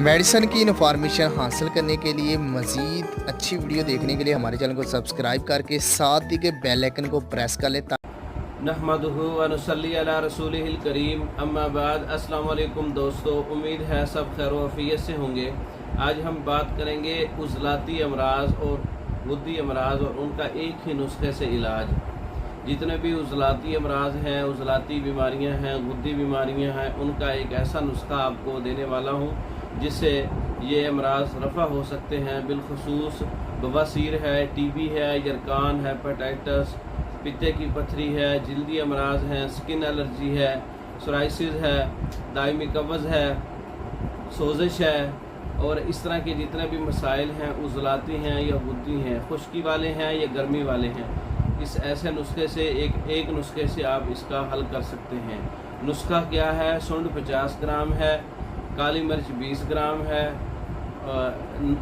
Medicine की information हासिल करने के लिए मज़ीद अच्छी वीडियो देखने के लिए हमारे चैनल को सब्सक्राइब करके साथ ही के बेल आइकन को प्रेस कर लें। नहमदुहु व नुसल्ली अला रसूलिहिल करीम अम्मा बाद। अस्सलाम वालेकुम दोस्तों, उम्मीद है सब खैर वफ़ियत से होंगे। आज हम बात करेंगे उज़लाती अमराज और गुद्दी अमराज और उनका एक ही नुस्खे से इलाज। जितने भी उज़लाती अमराज हैं, उज़लाती बीमारियां हैं, गुद्दी बीमारियां हैं, उनका एक ऐसा नुस्खा आपको देने वाला हूं जिससे ये अमराज रफ़ा हो सकते हैं। बिलखसूस बवासीर है, टीबी है, यरकान है, हेपेटाइटिस, पित्ते की पथरी है, जल्दी अमराज हैं, स्किन एलर्जी है, सोराइसिस है, दायमी कब्ज़ है, सोजिश है और इस तरह के जितने भी मसाइल हैं, उज़लाती हैं या गुद्दी हैं, खुश्की वाले हैं या गर्मी वाले हैं, इस ऐसे नुस्खे से एक नुस्खे से आप इसका हल कर सकते हैं। नुस्खा क्या है? सुंड 50 ग्राम है, काली मिर्च 20 ग्राम है,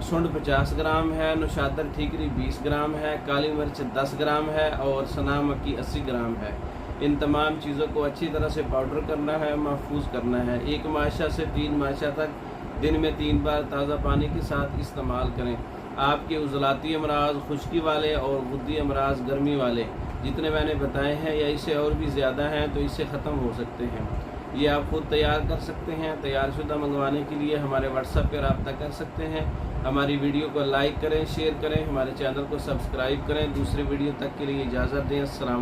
सुंड 50 ग्राम है, नुशादर ठीकरी 20 ग्राम है, काली मिर्च 10 ग्राम है और सना मक्की 80 ग्राम है। इन तमाम चीज़ों को अच्छी तरह से पाउडर करना है, महफूज करना है। 1 माशा से 3 माशा तक दिन में 3 बार ताज़ा पानी के साथ इस्तेमाल करें। आपके उज़लाती अमराज, खुश्की वाले और गुद्दी अमराज, गर्मी वाले जितने मैंने बताए हैं या इससे और भी ज़्यादा हैं तो इससे ख़त्म हो सकते हैं। ये आप खुद तैयार कर सकते हैं। तैयारशुदा मंगवाने के लिए हमारे व्हाट्सएप पर रब्ता कर सकते हैं। हमारी वीडियो को लाइक करें, शेयर करें, हमारे चैनल को सब्सक्राइब करें। दूसरे वीडियो तक के लिए इजाज़त दें। अस्सलाम।